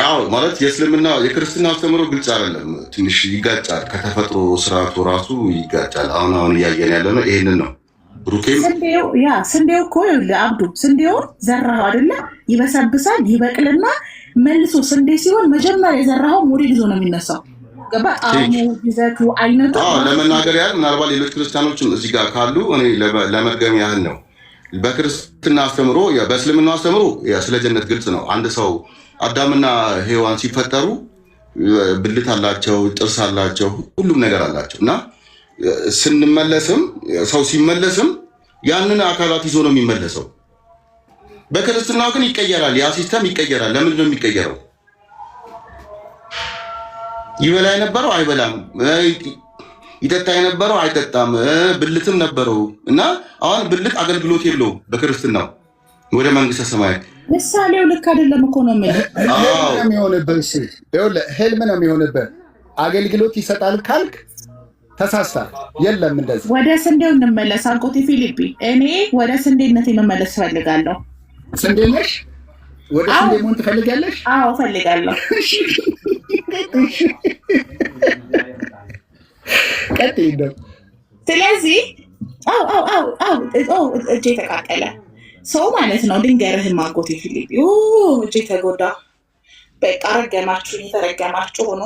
S2: አዎ ማለት የእስልምና የክርስትና አስተምሮ ግልጽ አይደለም፣ ትንሽ ይጋጫል። ከተፈጥሮ ስርዓቱ ራሱ ይጋጫል። አሁን እያየን ያለ ነው ይሄንን ነው።
S8: ስንዴው እኮ አብዱ ስንዴውን ዘራኸው አይደለ? ይበሰብሳል፣ ይበቅልና መልሶ ስንዴ ሲሆን መጀመሪያ የዘራኸው ሞዴል ይዞ ነው የሚነሳው። ገባ? ጣዕሙ፣ ይዘቱ፣ አይነቱ
S2: ለመናገር ያህል ምናልባት ሌሎች ክርስቲያኖችም እዚህ ጋር ካሉ እኔ ለመድገም ያህል ነው። በክርስትና አስተምሮ በእስልምና አስተምሮ ስለ ጀነት ግልጽ ነው። አንድ ሰው አዳምና ሔዋን ሲፈጠሩ ብልት አላቸው፣ ጥርስ አላቸው፣ ሁሉም ነገር አላቸው እና ስንመለስም ሰው ሲመለስም ያንን አካላት ይዞ ነው የሚመለሰው። በክርስትናው ግን ይቀየራል፣ ያ ሲስተም ይቀየራል። ለምንድን ነው የሚቀየረው? ይበላ የነበረው አይበላም፣ ይጠጣ የነበረው አይጠጣም፣ ብልትም ነበረው እና አሁን ብልት አገልግሎት የለውም በክርስትናው ወደ መንግስተ ሰማያት።
S8: ምሳሌው ልክ አይደለም እኮ ነው የምልህ።
S1: ህልም ነው የሚሆንበት። አገልግሎት ይሰጣል ካልክ ተሳሳ። የለም እንደዚህ።
S8: ወደ ስንዴው እንመለስ። አጎቴ ፊሊፒ፣ እኔ ወደ ስንዴነት መመለስ ፈልጋለሁ።
S1: ስንዴ ነሽ? ወደ ስንዴ መሆን ትፈልጋለሽ?
S8: አዎ ፈልጋለሁ። ስለዚህ እጄ ተቃጠለ ሰው ማለት ነው። ድንገርህም አጎቴ ፊሊፒ እጄ ተጎዳ። በቃ ረገማችሁ፣ የተረገማችሁ ሆኖ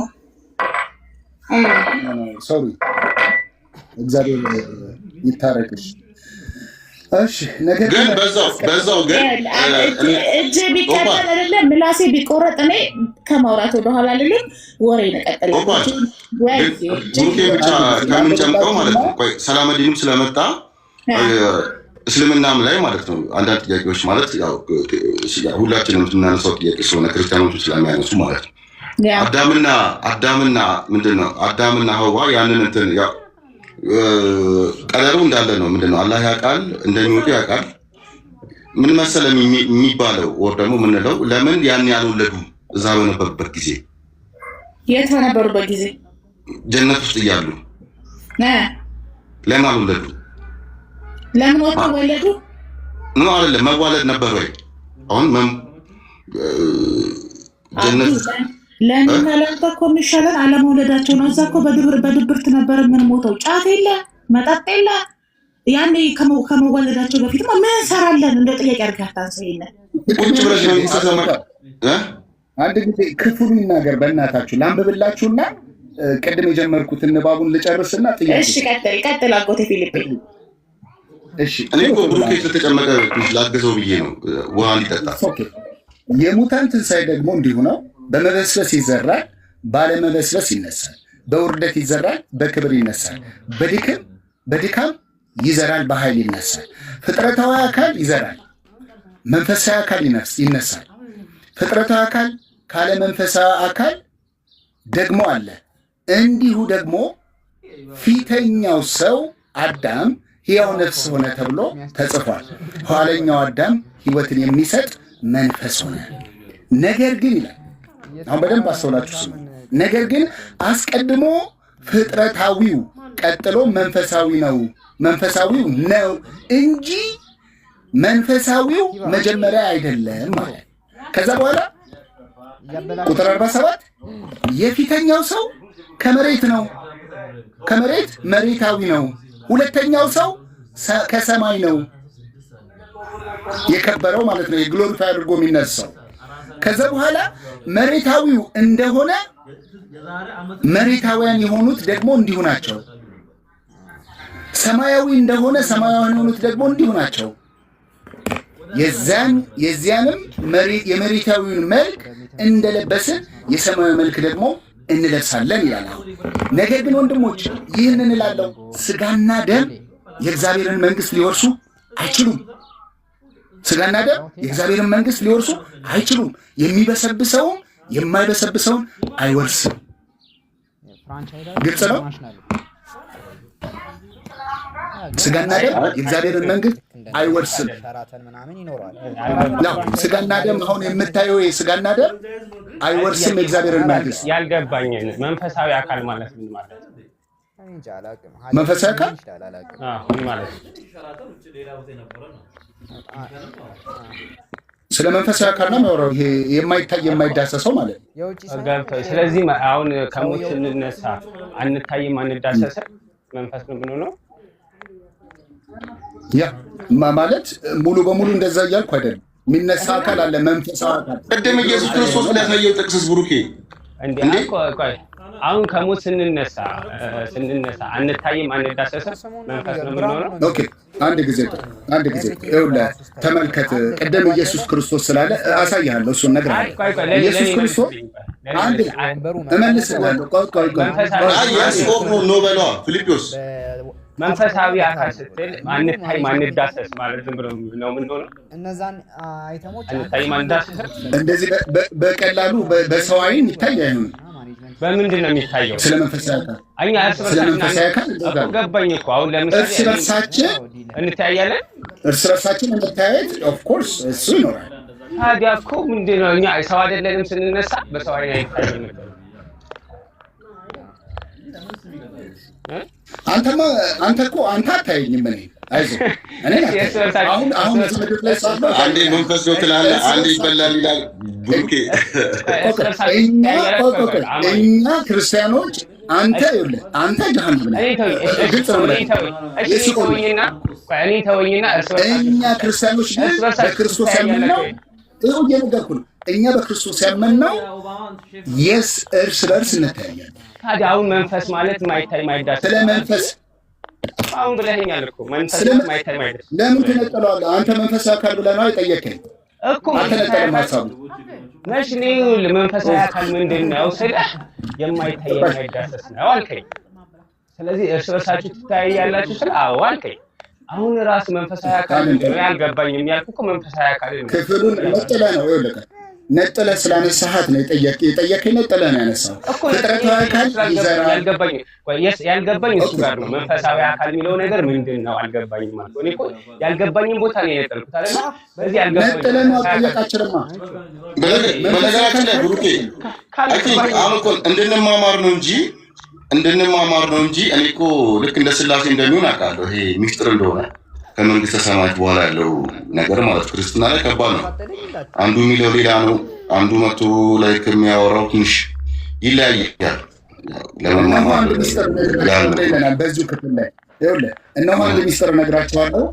S1: ሶሪ፣ እግዚአብሔር ይታረቅሽ። እሺ ነገር
S2: ግን በዛው ግን
S8: እጄ ቢቀጠል አይደለም ምላሴ ቢቆረጥ እኔ ከማውራት ወደኋላ አይደለም ወሬ ነቀጠል
S2: ቡሩኬ ብቻ ከምንጨምቀው ማለት ነው። ቆይ ሰላመዲንም ስለመጣ እስልምናም ላይ ማለት ነው አንዳንድ ጥያቄዎች ማለት ያው ሁላችንም የምናነሳው ጥያቄ ስለሆነ ክርስቲያኖች ስለሚያነሱ ማለት ነው። አዳምና ምንድነው አዳምና ሐዋ ያንን እንትን ያው ቀደሩ እንዳለ ነው። ምንድነው አላህ ያውቃል፣ እንደሚወጡ ያውቃል። ምን መሰለ የሚባለው ወር ደግሞ ምንለው ለምን ያን ያልወለዱ እዛ በነበሩበት ጊዜ
S8: የት በነበሩበት ጊዜ
S2: ጀነት ውስጥ እያሉ ለምን አልወለዱ?
S8: ለምን ወጥተው ወለዱ?
S2: ነው አይደለም መዋለድ ነበር ወይ? አሁን ጀነት
S8: ለምን ለአንተ እኮ የሚሻለን አለመውለዳቸው ነው። እዛ እኮ በድብርት ነበር የምንሞተው። ጫት የለ መጠጥ የለ። ያኔ ከመወለዳቸው በፊት ምን እንሰራለን? እንደ ጥያቄ አድርገህ አታንሳው።
S2: ቁጭ ብለሽ ነው የሚሰማው።
S1: አንድ ጊዜ ክፍሉ ይናገር በእናታችሁ ላንብብላችሁና ቅድም የጀመርኩትን ንባቡን ልጨርስና ጥያቄ።
S8: እሺ ቀጥል አጎቴ ፊሊፒ።
S2: እኔ እኮ ብሩኬ ስለተጨመቀ ላገዘው ብዬ ነው ውሃ እንዲጠጣ።
S1: የሙታን ትንሣኤ ደግሞ እንዲሁ ነው። በመበስበስ ይዘራል፣ ባለመበስበስ ይነሳል። በውርደት ይዘራል፣ በክብር ይነሳል። በድካም ይዘራል፣ በኃይል ይነሳል። ፍጥረታዊ አካል ይዘራል፣ መንፈሳዊ አካል ይነሳል። ፍጥረታዊ አካል ካለ መንፈሳዊ አካል ደግሞ አለ። እንዲሁ ደግሞ ፊተኛው ሰው አዳም ሕያው ነፍስ ሆነ ተብሎ ተጽፏል። ኋለኛው አዳም ሕይወትን የሚሰጥ መንፈስ ሆነ። ነገር ግን ይላል፣ አሁን በደንብ አስተውላችሁ ስሙ። ነገር ግን አስቀድሞ ፍጥረታዊው ቀጥሎ መንፈሳዊው ነው እንጂ መንፈሳዊው መጀመሪያ አይደለም ማለት። ከዛ በኋላ ቁጥር 47 የፊተኛው ሰው ከመሬት ነው፣ ከመሬት መሬታዊ ነው። ሁለተኛው ሰው ከሰማይ ነው፣ የከበረው ማለት ነው፣ የግሎሪፋይ አድርጎ የሚነሳው። ከዛ በኋላ መሬታዊው እንደሆነ መሬታውያን የሆኑት ደግሞ እንዲሁ ናቸው። ሰማያዊ እንደሆነ ሰማያውያን የሆኑት ደግሞ እንዲሁ ናቸው። የዚያንም የመሬታዊውን መልክ እንደለበስን የሰማያዊ መልክ ደግሞ እንለብሳለን ይላል። ነገር ግን ወንድሞች ይህንን እላለሁ፣ ስጋና ደም የእግዚአብሔርን መንግስት ሊወርሱ አይችሉም። ስጋና ደም የእግዚአብሔርን መንግስት ሊወርሱ አይችሉም። የሚበሰብሰውም የማይበሰብሰውን አይወርስም። ግልጽ ነው። ስጋና ደም የእግዚአብሔርን መንግስት አይወርስም። ስጋና ደም አሁን የምታየው ስጋና ደም አይወርስም የእግዚአብሔርን መንግስት።
S9: ያልገባኝን መንፈሳዊ አካል ማለት ምን ማለት ነው?
S1: መንፈሳዊ አካል
S9: ምን ማለት ነው?
S1: ስለ መንፈሳዊ አካል ነው የሚያወራው። ይሄ የማይታይ የማይዳሰሰው ማለት ነው።
S9: ስለዚህ አሁን ከሞት ስንነሳ አንታይም አንዳሰስም መንፈስ ነው የምንሆነው።
S1: ያ ማለት ሙሉ በሙሉ እንደዛ እያልኩ አይደለም። የሚነሳ አካል አለ፣ መንፈሳዊ አካል።
S2: ቅድም ኢየሱስ ክርስቶስ ያሳየው ጥቅስስ ብሩኬ
S9: እንዴ አሁን ከሞት ስንነሳ አንታይም አንዳሰስም መንፈስ ነው የምንሆነው።
S1: ኦኬ አንድ ጊዜ ይኸውልህ ተመልከት። ቅድም ኢየሱስ ክርስቶስ ስላለ አሳይሃለሁ፣ እሱን እነግርሃለሁ። ኢየሱስ ክርስቶስ አንድ እመልስልሃለሁ። ቆይ
S2: ነው በለዋ ፊልጶስ
S9: መንፈሳዊ አካል ስትል አንታይ ማንዳሰስ ማለት ዝም ብሎ ነው የምንሆነው።
S10: እነዛን አይተሞች
S9: አንታይ ማንዳሰስ
S1: እንደዚህ በቀላሉ በሰው አይን ይታይ አይሆንም።
S9: በምንድን ነው የሚታየው?
S1: ስለ መንፈሳዊ አካል
S9: እኛ
S1: ስለ መንፈሳዊ አካል
S9: ገባኝ እኮ። አሁን ለምሳሌ
S1: እርስ በርሳችን
S9: እንታያለን።
S1: እርስ በርሳችን እንታያየት ኦፍ ኮርስ እሱ ይኖራል።
S9: ታዲያ እኮ ምንድን ነው እኛ ሰው አይደለንም ስንነሳ በሰው አይን አይታየም ነበር።
S1: አንተ እኮ አታየኝም። አይዞህ አሁን ምድር ላይ ሳለሁ
S2: አንዴ መንፈስ ነው ትላለህ፣ አንዴ ይበላል ይላል ብሩኬ።
S1: እኛ ክርስቲያኖች አንተ ጀሃነም ነህ። እኛ ክርስቲያኖች በክርስቶስ ያመንነው ይኸው እየነገርኩህ ነው። እኛ በክርስቶስ ያመንነው እርስ በርስ እንተያያለን።
S9: ታዲያ አሁን መንፈስ ማለት ማይታይ ማይዳሰስ
S1: ስለ መንፈስ
S9: አሁን ብለኸኛል እኮ መንፈስ ማይታይ ማይዳሰስ
S1: ለምን ትነጠለዋለህ? አንተ መንፈሳዊ አካል ብለህ ነው የጠየቀኝ
S9: እኮ። አልተነጠለም ሀሳቡ መች ነው መንፈሳዊ አካል ምንድን ነው ስልህ የማይታይ የማይዳሰስ ነው አልከኝ። ስለዚህ እርስ በርሳችሁ ትታያላችሁ ስለ አዎ አልከኝ። አሁን ራስ መንፈሳዊ አካል ነው ያልገባኝም ያልኩህ እኮ መንፈሳዊ አካል ነው።
S1: ክፍሉን ነጥለህ ነው ይኸውልህ ነጥለህ ስላነሳሃት ነው የጠየቀኝ። ነጥለህ ነው ያነሳው። ፍጥረታዊ አካል ይዘራል።
S9: ያልገባኝ እሱ ጋር ነው። መንፈሳዊ አካል የሚለው ነገር ምንድን ነው አልገባኝም ማለት ነው። እኔ እኮ ያልገባኝን ቦታ ነው የነጠልኩት አይደል? ስለዚህ ያልገባኝ
S1: ነጥለህ ነው ጠየቃችንማ።
S2: በነገራችን ላይ ብሩኬ አሁን እኮ እንድንማማር ነው እንጂ እኔ እኮ ልክ እንደ ስላሴ እንደሚሆን አውቃለሁ። ይሄ ሚስጥር እንደሆነ ከመንግስተ ሰማያት በኋላ ያለው ነገር ማለት ክርስትና ላይ ከባድ ነው። አንዱ የሚለው ሌላ ነው። አንዱ መቶ ላይ ከሚያወራው ትንሽ ይለያያል። ለመማማር
S1: በዚሁ ክፍል ላይ ይኸውልህ እነሆ አንድ ሚስጥር እነግራቸዋለሁ።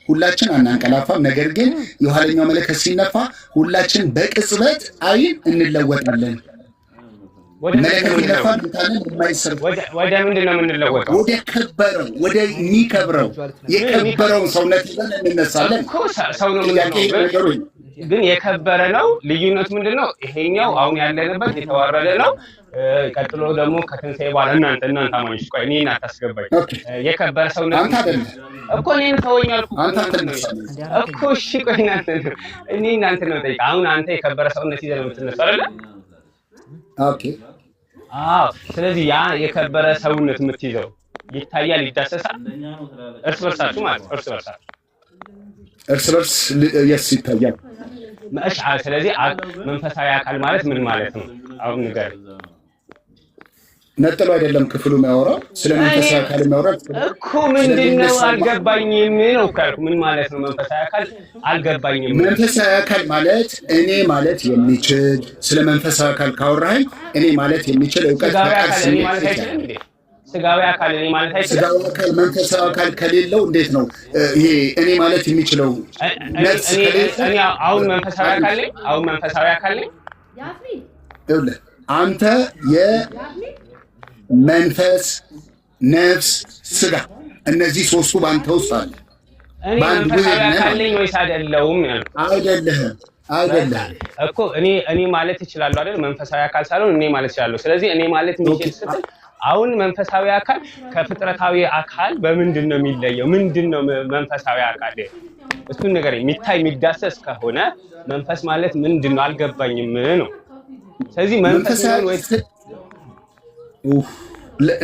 S1: ሁላችን አናንቀላፋም፣ ነገር ግን የኋለኛው መለከት ሲነፋ ሁላችን በቅጽበት አይን እንለወጣለን።
S9: ወደ ምንድን ነው የምንለወጠው?
S1: ወደ ከበረው ወደ የሚከብረው የከበረውን ሰውነት ይዘን እንነሳለን
S9: እኮ ሰው ነው የምንለው። ግን የከበረ ነው። ልዩነቱ ምንድን ነው? ይሄኛው አሁን ያለንበት የተዋረደ ነው። ቀጥሎ ደግሞ ከትንሣኤ በኋላ እናንተ አማኞች ቆይ እኔን አታስገባኝ። የከበረ ሰውነት
S1: አንተ አይደለም
S9: እኮ እኔን ተወኝ አልኩህ
S1: አንተ
S9: እኮ። እሺ ቆይ እናንተ ነው ጠይቅ። አሁን አንተ የከበረ ሰውነት ይዘህ ነው የምትነሳው አይደል?
S1: ኦኬ
S9: አዎ። ስለዚህ ያ የከበረ ሰውነት የምትይዘው ይታያል፣ ይዳሰሳል። እርስ በርሳችሁ ማለት እርስ በርስ
S1: የስ ይታያል።
S9: ስለዚህ መንፈሳዊ አካል ማለት ምን ማለት ነው? አሁን ንገረኝ።
S1: ነጥሎ አይደለም ክፍሉ የሚያወራው ስለ መንፈሳዊ አካል የሚያወራው
S9: እኮ ምንድነው? አልገባኝም ነው ካልኩ ምን ማለት ነው መንፈሳዊ አካል? አልገባኝም።
S1: መንፈሳዊ አካል ማለት እኔ ማለት የሚችል ስለ መንፈሳዊ አካል ካወራኸኝ እኔ ማለት የሚችል እውቀት
S9: ስጋዊ አካል እኔ ማለት አይችልም።
S1: ስጋዊ አካል መንፈሳዊ አካል ከሌለው እንዴት ነው ይሄ እኔ ማለት የሚችለው?
S9: እኔ አሁን መንፈሳዊ አካል ነኝ። አሁን መንፈሳዊ አካል ነኝ።
S1: ይኸውልህ አንተ የመንፈስ ነፍስ ስጋ እነዚህ ሶስቱ በአንተ ውስጥ አለ።
S9: እኔ መንፈሳዊ አካል ነኝ ወይስ አይደለሁም?
S1: አይደለህም
S9: እኮ እኔ ማለት እችላለሁ አይደል? መንፈሳዊ አካል ሳይሆን እኔ ማለት እችላለሁ። ስለዚህ እኔ ማለት የሚችል ስትል አሁን መንፈሳዊ አካል ከፍጥረታዊ አካል በምንድን ነው የሚለየው? ምንድን ነው መንፈሳዊ አካል? እሱን ነገር የሚታይ የሚዳሰስ ከሆነ መንፈስ ማለት ምንድን ነው? አልገባኝም ነው። ስለዚህ መንፈሳዊ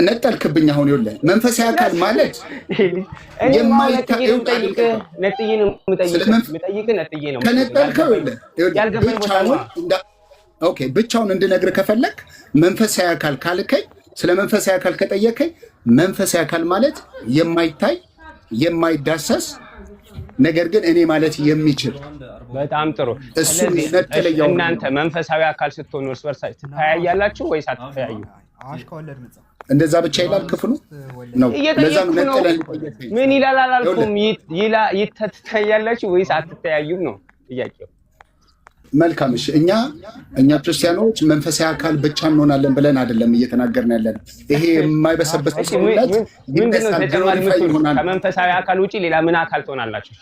S1: ነጠልክብኝ። አሁን ይኸውልህ መንፈሳዊ አካል ማለት ብቻውን እንድነግርህ ከፈለክ መንፈሳዊ አካል ካልከኝ ስለ መንፈሳዊ አካል ከጠየቀኝ መንፈሳዊ አካል ማለት የማይታይ የማይዳሰስ ነገር ግን እኔ ማለት የሚችል።
S9: በጣም ጥሩ። ስለዚህ እናንተ መንፈሳዊ አካል ስትሆኑ እርስ በርሳችሁ ትተያያላችሁ ወይስ አትተያዩ?
S1: እንደዛ ብቻ ይላል ክፍሉ ነው። ለዛም ነጥለን
S9: ምን ይላል አላልኩም። ትተያያላችሁ ወይስ አትተያዩም ነው ጥያቄው።
S1: መልካም እሺ። እኛ ክርስቲያኖች መንፈሳዊ አካል ብቻ እንሆናለን ብለን አይደለም እየተናገርን ያለን። ይሄ የማይበሰበስ ሰውነት
S9: ከመንፈሳዊ አካል ውጪ ሌላ ምን አካል ትሆናላችሁ?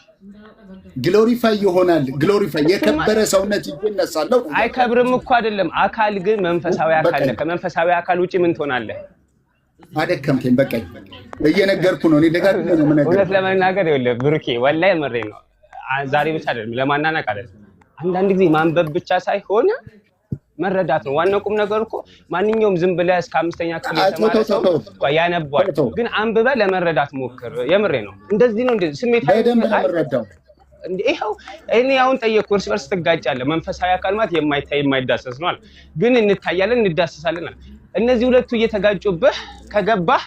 S1: ግሎሪፋይ ይሆናል። ግሎሪፋይ የከበረ ሰውነት ይነሳለው።
S9: አይከብርም እኮ አይደለም። አካል ግን መንፈሳዊ አካል ነው። ከመንፈሳዊ አካል ውጪ ምን ትሆናለህ?
S1: አደከምከኝ። በቃኝ እየነገርኩ ነው። እኔ ደጋግሜ ነው የምነግርህ።
S9: እውነት ለመናገር ይኸውልህ ብሩኬ ወላሂ መሬ ነው። ዛሬ ብቻ አይደለም ለማናናቅ አይደለም። አንዳንድ ጊዜ ማንበብ ብቻ ሳይሆን መረዳት ነው ዋናው ቁም ነገር እኮ። ማንኛውም ዝም ብለህ እስከ 5ኛ ክፍል የተማረ ሰው ያነባል፣ ግን አንብበህ ለመረዳት ሞክር። የምሬ ነው። እንደዚህ ነው ስሜታዊ
S1: መረዳው።
S9: ይኸው እኔ አሁን ጠየቅኩህ፣ እርስ በርስ ትጋጫለህ። መንፈሳዊ አካል ማለት የማይታይ የማይዳሰስ ነው አለ፣ ግን እንታያለን እንዳሰሳለን። እነዚህ ሁለቱ እየተጋጩብህ ከገባህ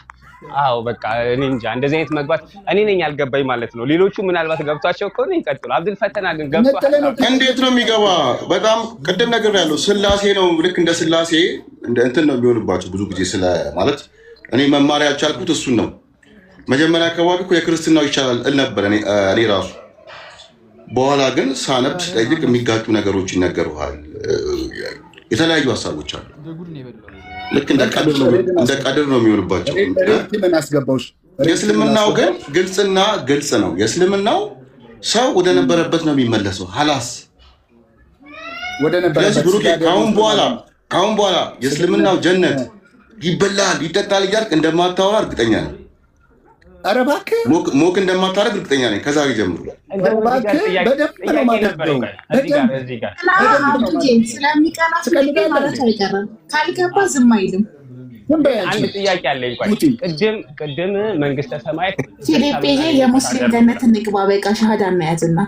S9: አዎ በቃ እኔ እንጃ እንደዚህ አይነት መግባት እኔ ነኝ ያልገባኝ ማለት ነው። ሌሎቹ ምናልባት ገብቷቸው ከሆነ ይቀጥሉ። አብዱል ፈተና ግን ገብቷል።
S2: እንዴት ነው የሚገባ? በጣም ቅድም ነገር ያለው ስላሴ ነው። ልክ እንደ ስላሴ እንደ እንትን ነው የሚሆንባቸው ብዙ ጊዜ ስለ ማለት እኔ መማሪያ ያልቻልኩት እሱን ነው። መጀመሪያ አካባቢ እኮ የክርስትናው ይቻላል እል ነበር እኔ ራሱ። በኋላ ግን ሳነብ ስጠይቅ የሚጋጩ ነገሮች ይነገሩሃል። የተለያዩ ሀሳቦች አሉ። ልክ እንደ ቀድር ነው የሚሆንባቸው። የእስልምናው ግን ግልጽና ግልጽ ነው። የእስልምናው ሰው ወደ ነበረበት ነው የሚመለሰው። ሀላስ ስለዚህ ብሩኬ ከአሁን በኋላ የእስልምናው ጀነት ይበላል ይጠጣል እያልክ እንደማታወራ እርግጠኛ ነኝ።
S1: ኧረ እባክህ
S2: ሞክ እንደማታደርግ እርግጠኛ ነኝ። ከዛ ጀምሮ
S8: ስለሚቀና ማለት አይቀርም። ካልገባ ዝም አይልም።
S9: አንድ ጥያቄ አለኝ። ቅድም መንግስተ ሰማያት
S8: ፊሊፕ ይሄ የሙስሊም ገነት እንግባ በቃ ሻሃዳ እናያዝና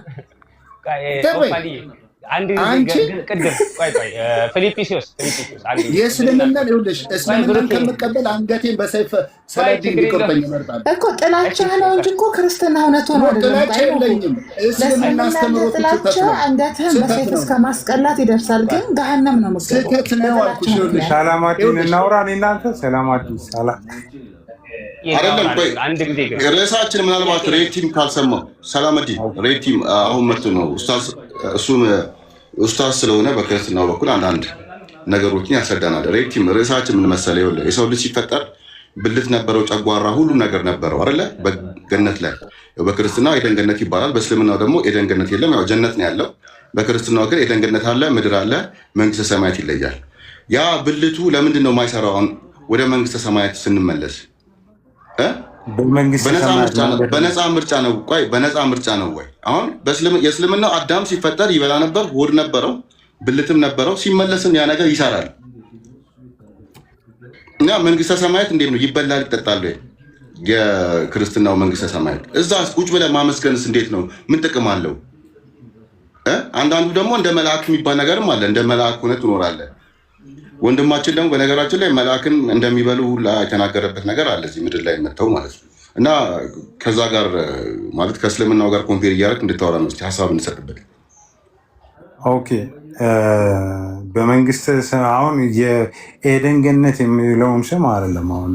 S9: ፊልጵስዩስ
S1: የእስልምና ይኸውልሽ እስልምናን ከምቀበል አንገቴን በሰይፍ ሰላዲን ቢቆርጠኝ ይመርጣል
S8: እኮ። ጥላቻ ነው እንጂ እኮ ክርስትና እውነት ሆኖ አይደለም።
S1: እስልምና አስተምሮት
S8: ጥላቻ አንገትህን በሰይፍ እስከ ማስቀላት ይደርሳል። ግን ገሃነም ነው የምትገባው።
S1: ስህተት ነው አልኩሽ። ይኸውልሽ
S11: ሰላማችን እናውራ እናንተ ሰላማችን ሰላም
S2: አይደለም። ቆይ ርዕሳችን ምናልባት ሬቲም ካልሰማው ሰላመዲ ሬቲም አሁን መጥቶ ነው ኡስታዝ። እሱም ኡስታዝ ስለሆነ በክርስትናው በኩል አንዳንድ ነገሮችን ያስረዳናል። ሬቲም ርዕሳችን ምን መሰለ? ይኸውልህ የሰው ልጅ ሲፈጠር ብልት ነበረው፣ ጨጓራ፣ ሁሉም ነገር ነበረው አይደለ? በገነት ላይ በክርስትና ኤደን ገነት ይባላል። በእስልምናው ደግሞ ኤደን ገነት የለም፣ ያው ጀነት ነው ያለው። በክርስትናው ግን ኤደን ገነት አለ፣ ምድር አለ፣ መንግስተ ሰማያት ይለያል። ያ ብልቱ ለምንድን ነው የማይሰራው? ወደ መንግስተ ሰማያት ስንመለስ በነፃ ምርጫ ነው። ቆይ በነፃ ምርጫ ነው ወይ? አሁን የእስልምናው አዳም ሲፈጠር ይበላ ነበር፣ ሆድ ነበረው፣ ብልትም ነበረው። ሲመለስም ያ ነገር ይሰራል። እና መንግስተ ሰማያት እንዴት ነው? ይበላል ይጠጣል ወይ? የክርስትናው መንግስተ ሰማያት እዛ ቁጭ ብለህ ማመስገንስ እንዴት ነው? ምን ጥቅም አለው? አንዳንዱ ደግሞ እንደ መልአክ የሚባል ነገርም አለ። እንደ መልአክ ሆነህ ትኖራለህ። ወንድማችን ደግሞ በነገራችን ላይ መልአክን እንደሚበሉ ሁላ የተናገረበት ነገር አለ እዚህ ምድር ላይ መጥተው ማለት ነው። እና ከዛ ጋር ማለት ከእስልምናው ጋር ኮምፔር እያደረግ እንድታወራ ነው ሀሳብ እንሰጥበት።
S11: ኦኬ በመንግስት አሁን የኤደን ገነት የሚለውን ስም አይደለም። አሁን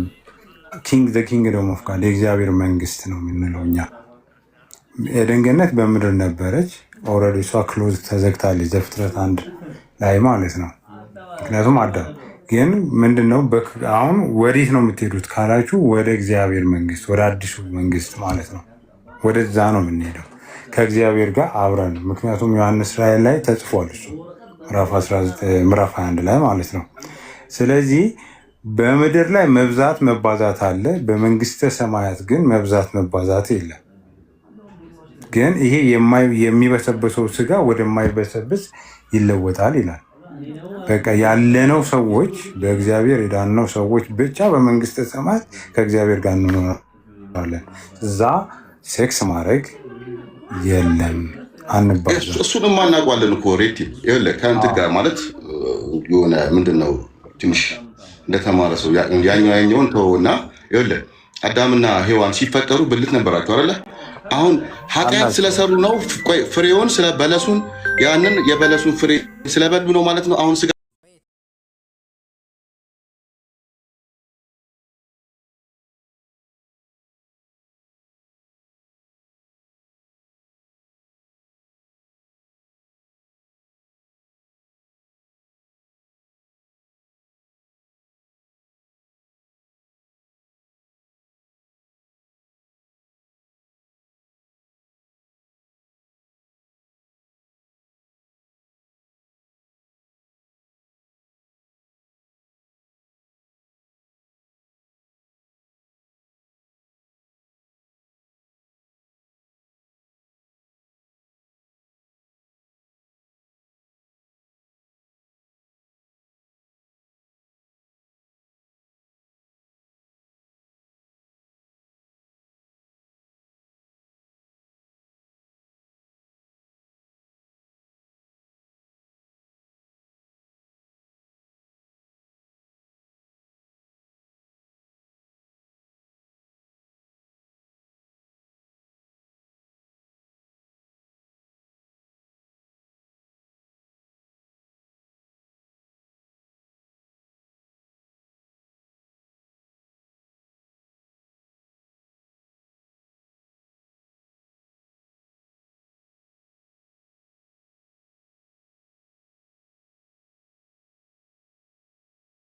S11: ኪንግደም ኦፍ ጋድ የእግዚአብሔር መንግስት ነው የምንለው እኛ። ኤደን ገነት በምድር ነበረች። ኦልሬዲ እሷ ክሎዝ ተዘግታለች ዘፍጥረት 1 ላይ ማለት ነው። ምክንያቱም አዳም ግን ምንድነው አሁን ወዴት ነው የምትሄዱት ካላችሁ ወደ እግዚአብሔር መንግስት፣ ወደ አዲሱ መንግስት ማለት ነው። ወደዛ ነው የምንሄደው ከእግዚአብሔር ጋር አብረን። ምክንያቱም ዮሐንስ ራእይ ላይ ተጽፏል እሱ ምዕራፍ 21 ላይ ማለት ነው። ስለዚህ በምድር ላይ መብዛት መባዛት አለ፣ በመንግስተ ሰማያት ግን መብዛት መባዛት የለም። ግን ይሄ የሚበሰበሰው ስጋ ወደማይበሰብስ ይለወጣል ይላል። በቃ ያለነው ሰዎች በእግዚአብሔር የዳነው ሰዎች ብቻ በመንግስተ ሰማያት ከእግዚአብሔር ጋር እንኖራለን። እዛ ሴክስ ማድረግ የለም፣ አንባዛ።
S2: እሱንም አናውቋለን እኮ ሬቲ ከእንትን ጋር ማለት የሆነ ምንድነው ትንሽ እንደተማረ ሰው ያኛውን ተወውና ይኸውልህ አዳምና ሔዋን ሲፈጠሩ ብልት ነበራቸው አይደለ? አሁን ኃጢአት ስለሰሩ ነው ፍሬውን ስለበለሱን ያንን የበለሱን ፍሬ ስለበሉ ነው ማለት ነው አሁን